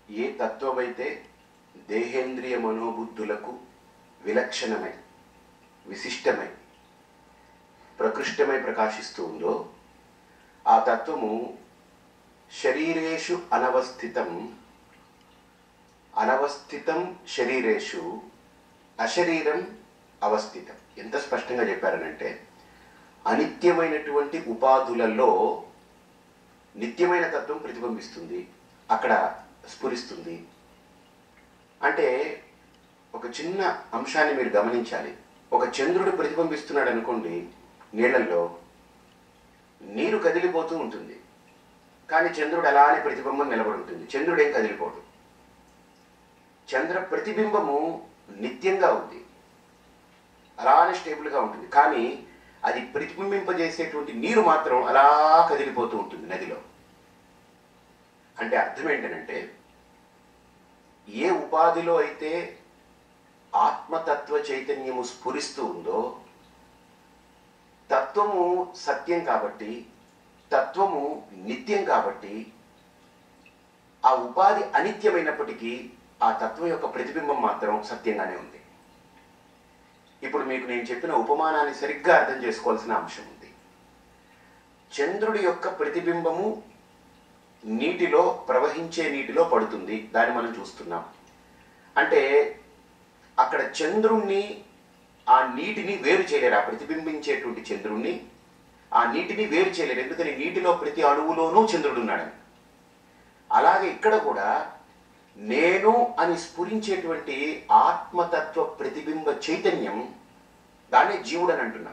ఏ తత్వమైతే దేహేంద్రియ మనోబుద్ధులకు విలక్షణమై విశిష్టమై ప్రకృష్టమై ప్రకాశిస్తూ ఉందో ఆ తత్వము శరీరేషు అనవస్థితం శరీరేషు అశరీరం అవస్థితం. ఎంత స్పష్టంగా చెప్పారనంటే అనిత్యమైనటువంటి ఉపాధులలో నిత్యమైన తత్వం ప్రతిబింబిస్తుంది, అక్కడ స్ఫురిస్తుంది. అంటే ఒక చిన్న అంశాన్ని మీరు గమనించాలి. ఒక చంద్రుడు ప్రతిబింబిస్తున్నాడు అనుకోండి, నీళ్లలో నీరు కదిలిపోతూ ఉంటుంది, కానీ చంద్రుడు అలానే ప్రతిబింబం నిలబడి ఉంటుంది. చంద్రుడు ఏం కదిలిపోడు. చంద్ర ప్రతిబింబము నిత్యంగా ఉంది, అలానే స్టేబుల్గా ఉంటుంది. కానీ అది ప్రతిబింబింపజేసేటువంటి నీరు మాత్రం అలా కదిలిపోతూ ఉంటుంది నదిలో. అంటే అర్థం ఏంటంటే ఏ ఉపాధిలో అయితే ఆత్మతత్వ చైతన్యము స్ఫురిస్తూ ఉందో తత్వము సత్యం కాబట్టి, తత్వము నిత్యం కాబట్టి, ఆ ఉపాధి అనిత్యమైనప్పటికీ ఆ తత్వం యొక్క ప్రతిబింబం మాత్రం సత్యంగానే ఉంది. ఇప్పుడు మీకు నేను చెప్పిన ఉపమానాన్ని సరిగ్గా అర్థం చేసుకోవాల్సిన అంశం ఉంది. చంద్రుడి యొక్క ప్రతిబింబము నీటిలో, ప్రవహించే నీటిలో పడుతుంది, దాన్ని మనం చూస్తున్నాం. అంటే అక్కడ చంద్రుణ్ణి ఆ నీటిని వేరు చేయలేరు. ఆ ప్రతిబింబించేటువంటి చంద్రుణ్ణి ఆ నీటిని వేరు చేయలేరు, ఎందుకని నీటిలో ప్రతి అణువులోనూ చంద్రుడు ఉన్నాడని. అలాగే ఇక్కడ కూడా నేను అని స్ఫురించేటువంటి ఆత్మతత్వ ప్రతిబింబ చైతన్యం, దాన్ని జీవుడు అని అంటున్నా.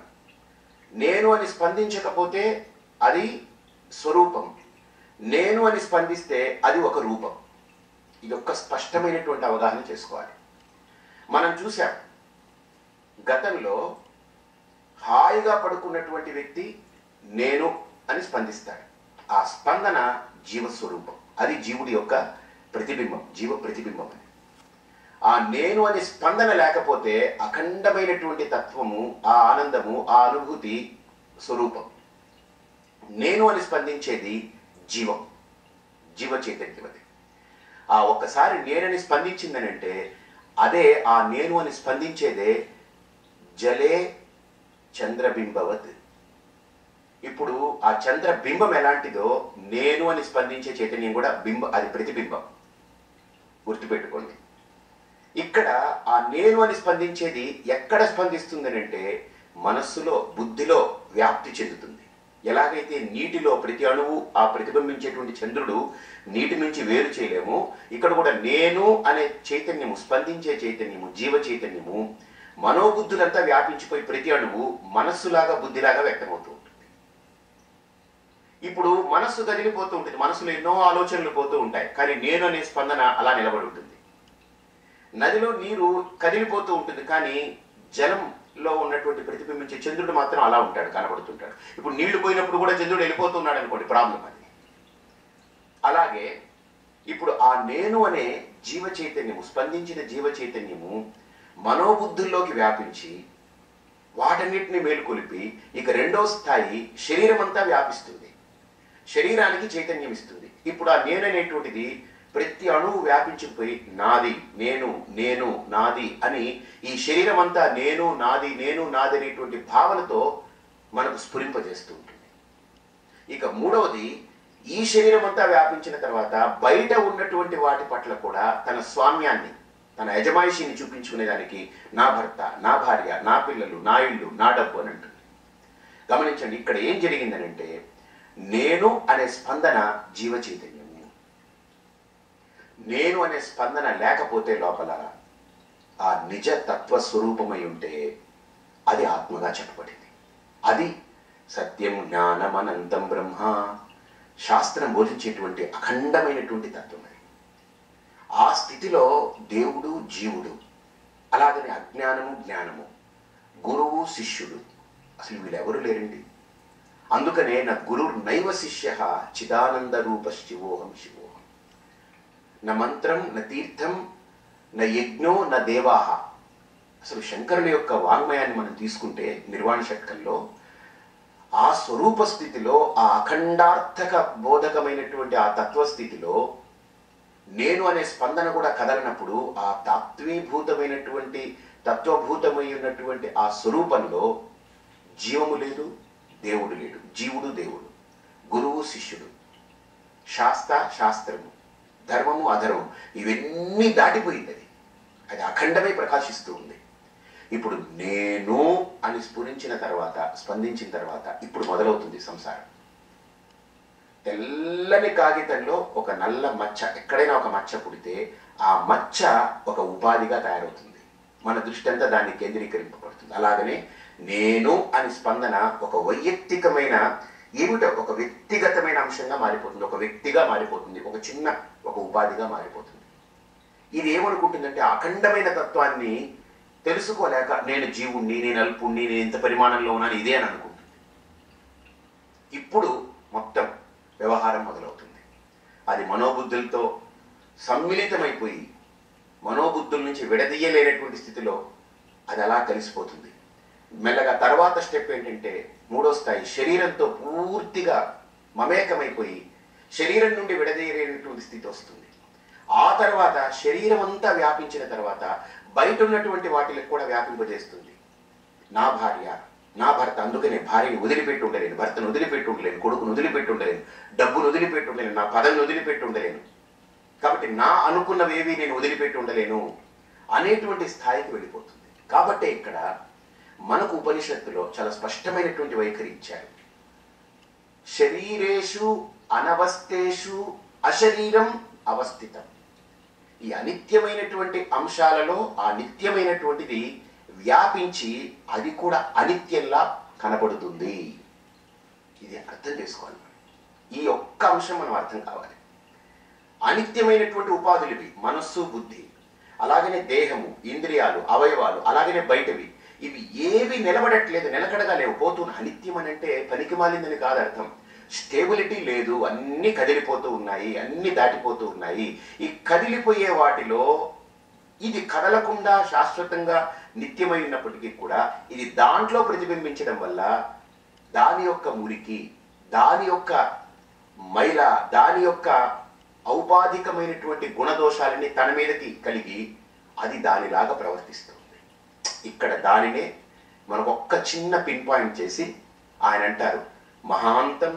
నేను అని స్పందించకపోతే అది స్వరూపం, నేను అని స్పందిస్తే అది ఒక రూపం. ఇది ఒక స్పష్టమైనటువంటి అవగాహన చేసుకోవాలి. మనం చూసాం, గతంలో హాయిగా పడుకున్నటువంటి వ్యక్తి నేను అని స్పందిస్తాడు. ఆ స్పందన జీవస్వరూపం, అది జీవుడి యొక్క ప్రతిబింబం, జీవ ప్రతిబింబం అని. ఆ నేను అనే స్పందన లేకపోతే అఖండమైనటువంటి తత్వము, ఆ ఆనందము, ఆ అనుభూతి స్వరూపం. నేను అని స్పందించేది జీవం, జీవ చైతన్యం. అది ఆ ఒక్కసారి నేనని స్పందించిందని అంటే అదే ఆ నేను అని స్పందించేదే జలే చంద్రబింబవత్. ఇప్పుడు ఆ చంద్రబింబం ఎలాంటిదో నేను అని స్పందించే చైతన్యం కూడా అది ప్రతిబింబం. గుర్తుపెట్టుకోండి. ఇక్కడ ఆ నేను అని స్పందించేది ఎక్కడ స్పందిస్తుందని అంటే మనస్సులో, బుద్ధిలో వ్యాప్తి చెందుతుంది. ఎలాగైతే నీటిలో ప్రతి అణువు ఆ ప్రతిబింబించేటువంటి చంద్రుడు నీటి నుంచి వేరు చేయలేము, ఇక్కడ కూడా నేను అనే చైతన్యము, స్పందించే చైతన్యము, జీవ చైతన్యము మనోబుద్ధులంతా వ్యాపించిపోయి ప్రతి అణువు మనస్సులాగా, బుద్ధిలాగా వ్యక్తమవుతూ ఉంటుంది. ఇప్పుడు మనస్సు కదిలిపోతూ ఉంటుంది, మనసులో ఎన్నో ఆలోచనలు పోతూ ఉంటాయి, కానీ నేను అనే స్పందన అలా నిలబడి ఉంటుంది. నదిలో నీరు కదిలిపోతూ ఉంటుంది, కానీ జలంలో ఉన్నటువంటి ప్రతిబింబించే చంద్రుడు మాత్రం అలా ఉంటాడు, కనబడుతుంటాడు. ఇప్పుడు నీళ్లు పోయినప్పుడు కూడా చంద్రుడు వెళ్ళిపోతున్నాడు అనుకోండి, ప్రాబ్లం అది. అలాగే ఇప్పుడు ఆ నేను అనే జీవ చైతన్యము, స్పందించిన జీవ చైతన్యము మనోబుద్ధుల్లోకి వ్యాపించి వాటన్నిటిని మేలుకొలిపి ఇక రెండో స్థాయి శరీరం అంతా వ్యాపిస్తుంది, శరీరానికి చైతన్యం ఇస్తుంది. ఇప్పుడు ఆ నేను అనేటువంటిది ప్రతి అణువు వ్యాపించిపోయి నాది, నేను, నేను, నాది అని ఈ శరీరం అంతా నేను, నాది, నేను, నాది అనేటువంటి భావనతో మనకు స్ఫురింపజేస్తూ ఉంటుంది. ఇక మూడవది, ఈ శరీరం అంతా వ్యాపించిన తర్వాత బయట ఉన్నటువంటి వాటి పట్ల కూడా తన స్వామ్యాన్ని, తన యజమాయిషిని చూపించుకునేదానికి నా భర్త, నా భార్య, నా పిల్లలు, నా ఇల్లు, నా డబ్బు అని అంటుంది. గమనించండి, ఇక్కడ ఏం జరిగిందనంటే నేను అనే స్పందన జీవ చైతన్యము. నేను అనే స్పందన లేకపోతే లోపల ఆ నిజ తత్వ స్వరూపమై ఉంటే అది ఆత్మగా చెప్పబడింది. అది సత్యం, జ్ఞానం, అనంతం బ్రహ్మ, శాస్త్రం బోధించేటువంటి అఖండమైనటువంటి తత్వం. అది ఆ స్థితిలో దేవుడు, జీవుడు, అలాగనే అజ్ఞానము, జ్ఞానము, గురువు, శిష్యుడు, అసలు వీళ్ళెవరు లేరండి. అందుకనే నా గురు నైవ శిష్య చిదానంద రూప శివోహం శివోహం. న మంత్రం, న తీర్థం, న యజ్ఞో, న దేవాహ. అసలు శంకరుల యొక్క వాంగ్మయాన్ని మనం తీసుకుంటే నిర్వాణ షట్కంలో ఆ స్వరూప స్థితిలో, ఆ అఖండార్థక బోధకమైనటువంటి ఆ తత్వస్థితిలో నేను అనే స్పందన కూడా కదలనప్పుడు ఆ తాత్వీభూతమైనటువంటి తత్వభూతమై ఉన్నటువంటి ఆ స్వరూపంలో జీవము లేదు, దేవుడు లేడు. జీవుడు దేవుడు, గురువు శిష్యుడు, శాస్త్ర శాస్త్రము, ధర్మము అధర్మము, ఇవన్నీ దాటిపోయింది. అది అఖండమై ప్రకాశిస్తూ ఉంది. ఇప్పుడు నేను అని స్పందించిన తర్వాత ఇప్పుడు మొదలవుతుంది సంసారం. తెల్లని కాగితంలో ఒక నల్ల మచ్చ, ఎక్కడైనా ఒక మచ్చ పుడితే ఆ మచ్చ ఒక ఉపాధిగా తయారవుతుంది. మన దృష్టి అంతా దాన్ని కేంద్రీకరింపబడుతుంది. అలాగనే నేను అని స్పందన ఒక వైయక్తికమైన ఏమిటో ఒక వ్యక్తిగతమైన అంశంగా మారిపోతుంది, ఒక వ్యక్తిగా మారిపోతుంది, ఒక ఉపాధిగా మారిపోతుంది. ఇది ఏమనుకుంటుందంటే అఖండమైన తత్వాన్ని తెలుసుకోలేక నేను జీవుణ్ణి, నేను అల్పుణ్ణి, నేను ఇంత పరిమాణంలో ఉన్నాను ఇదే అని అనుకుంటుంది. ఇప్పుడు మొత్తం వ్యవహారం మొదలవుతుంది. అది మనోబుద్ధులతో సమ్మిళితమైపోయి మనోబుద్ధుల నుంచి విడదీయలేనటువంటి స్థితిలో అది అలా కలిసిపోతుంది. మెల్లగా తర్వాత స్టెప్ ఏంటంటే మూడో స్థాయి, శరీరంతో పూర్తిగా మమేకమైపోయి శరీరం నుండి విడదీయలేనటువంటి స్థితి వస్తుంది. ఆ తర్వాత శరీరం అంతా వ్యాపించిన తర్వాత బయట ఉన్నటువంటి వాటికి కూడా వ్యాపింపజేస్తుంది. నా భార్య, నా భర్త, అందుకనే భార్యని వదిలిపెట్టి ఉండలేను, భర్తను వదిలిపెట్టి ఉండలేను, కొడుకును వదిలిపెట్టి ఉండలేను, డబ్బును వదిలిపెట్టి ఉండలేను, నా పదవిని వదిలిపెట్టి ఉండలేను, కాబట్టి నా అనుకున్నవేవి నేను వదిలిపెట్టి ఉండలేను అనేటువంటి స్థాయికి వెళ్ళిపోతుంది. కాబట్టి ఇక్కడ మనకు ఉపనిషత్తులో చాలా స్పష్టమైనటువంటి వైఖరి ఇచ్చారు. శరీరేషు అనవస్థేషు అశరీరం అవస్థితం. ఈ అనిత్యమైనటువంటి అంశాలలో ఆ నిత్యమైనటువంటిది వ్యాపించి అది కూడా అనిత్యంలా కనబడుతుంది. ఇది అర్థం చేసుకోవాలి. ఈ ఒక్క అంశం మనం అర్థం కావాలి. అనిత్యమైనటువంటి ఉపాధులు మనస్సు, బుద్ధి, అలాగనే దేహము, ఇంద్రియాలు, అవయవాలు, అలాగనే బయటవి, ఇవి ఏవి నిలబడట్లేదు, నిలకడగా లేవు, పోతున్న. అనిత్యం అని అంటే పనికి మాలిందని కాదు అర్థం. స్టేబిలిటీ లేదు, అన్నీ కదిలిపోతూ ఉన్నాయి, అన్నీ దాటిపోతూ ఉన్నాయి. ఈ కదిలిపోయే వాటిలో ఇది కదలకుండా శాశ్వతంగా నిత్యమై ఉన్నప్పటికీ కూడా ఇది దాంట్లో ప్రతిబింబించడం వల్ల దాని యొక్క మురికి, దాని యొక్క మైల, దాని యొక్క ఔపాధికమైనటువంటి గుణదోషాలన్నీ తన మీదకి కలిగి అది దానిలాగా ప్రవర్తిస్తుంది. ఇక్కడ దానినే మనకు ఒక్క చిన్న పిన్ పాయింట్ చేసి ఆయన అంటారు, మహాంతం